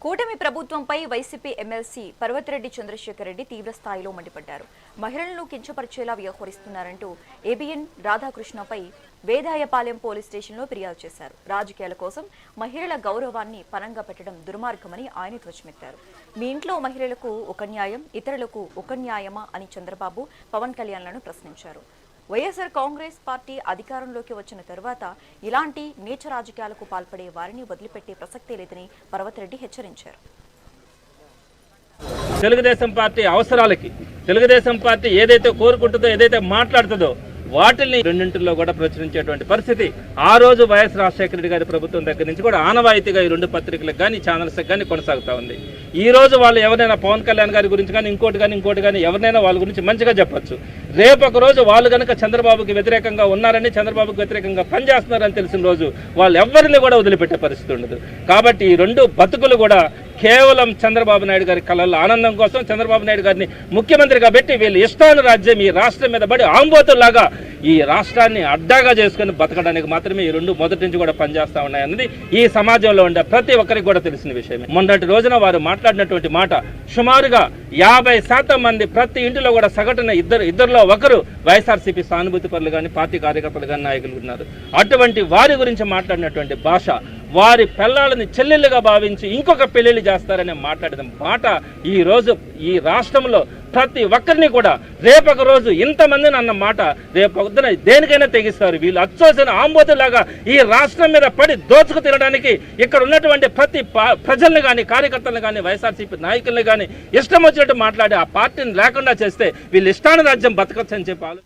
కూటమి ప్రభుత్వంపై YCP MLC Parvathireddy Chandrasekhar Reddy తీవ్ర స్థాయిలో మండిపడ్డారు. మహిళలను కించపరిచేలా వ్యవహరిస్తున్నారంటూ ఏబిఎన్ రాధాకృష్ణపై వేదాయపాలెం పోలీస్ స్టేషన్లో ఫిర్యాదు చేశారు. రాజకీయాల కోసం మహిళల గౌరవాన్ని పణంగా పెట్టడం దుర్మార్గమని ఆయన ధ్వజమెత్తారు. మీ ఇంట్లో మహిళలకు ఒక న్యాయం, ఇతరులకు ఒక న్యాయమా అని చంద్రబాబు, పవన్ కళ్యాణ్లను ప్రశ్నించారు. వైఎస్ఆర్ కాంగ్రెస్ పార్టీ అధికారంలోకి వచ్చిన తర్వాత ఇలాంటి నీచ రాజకీయాలకు పాల్పడే వారిని వదిలిపెట్టే ప్రసక్తే లేదని పర్వతిరెడ్డి హెచ్చరించారు. తెలుగుదేశం పార్టీ అవసరాలకి తెలుగుదేశం పార్టీ ఏదైతే కోరుకుంటుందో, ఏదైతే మాట్లాడుతుందో వాటిని రెండింటిలో కూడా ప్రచురించేటువంటి పరిస్థితి ఆ రోజు వైఎస్ రాజశేఖర రెడ్డి గారి ప్రభుత్వం దగ్గర నుంచి కూడా ఆనవాయితీగా ఈ రెండు పత్రికలకు కానీ ఛానల్స్కి కానీ కొనసాగుతూ ఉంది. ఈ రోజు వాళ్ళు ఎవరైనా పవన్ కళ్యాణ్ గారి గురించి కానీ ఇంకోటి కానీ ఎవరినైనా వాళ్ళ గురించి మంచిగా చెప్పచ్చు. రేపు ఒక రోజు వాళ్ళు కనుక చంద్రబాబుకి వ్యతిరేకంగా ఉన్నారని, చంద్రబాబుకి వ్యతిరేకంగా పనిచేస్తున్నారని తెలిసిన రోజు వాళ్ళు ఎవరిని కూడా వదిలిపెట్టే పరిస్థితి ఉండదు. కాబట్టి ఈ రెండు బతుకులు కూడా కేవలం చంద్రబాబు నాయుడు గారి కళల్లో ఆనందం కోసం చంద్రబాబు నాయుడు గారిని ముఖ్యమంత్రిగా పెట్టి వీళ్ళు ఇష్టాను రాజ్యం ఈ రాష్ట్రం మీద పడి ఆంబోతుల్లాగా ఈ రాష్ట్రాన్ని అడ్డాగా చేసుకుని బతకడానికి మాత్రమే ఈ రెండు మొదటి నుంచి కూడా పనిచేస్తూ ఉన్నాయన్నది ఈ సమాజంలో ఉండే ప్రతి ఒక్కరికి కూడా తెలిసిన విషయమే. మొన్నటి రోజున వారు మాట్లాడినటువంటి మాట సుమారుగా 50% మంది ప్రతి ఇంటిలో కూడా సగటున ఇద్దరిలో ఒకరు వైఎస్ఆర్సీపీ సానుభూతి పరులు కానీ, పార్టీ కార్యకర్తలు కానీ, నాయకులు ఉన్నారు. అటువంటి వారి గురించి మాట్లాడినటువంటి భాష, వారి పిల్లలని చెల్లెళ్ళుగా భావించి ఇంకొక పెళ్లిళ్ళు చేస్తారని మాట్లాడిన మాట ఈ రోజు ఈ రాష్ట్రంలో ప్రతి ఒక్కరిని కూడా రేపొక రోజు ఇంతమందిని అన్న మాట రేపు పొద్దున దేనికైనా తెగిస్తారు. వీళ్ళు అచ్చోసిన ఆంబోతులాగా ఈ రాష్ట్రం మీద పడి దోచుకు తినడానికి ఇక్కడ ఉన్నటువంటి ప్రతి ప్రజల్ని కానీ, కార్యకర్తలను కానీ, వైఎస్ఆర్సీపీ నాయకుల్ని కానీ ఇష్టం వచ్చినట్టు మాట్లాడి ఆ పార్టీని లేకుండా చేస్తే వీళ్ళు ఇష్టానురాజ్యం బతకచ్చని చెప్పాలి.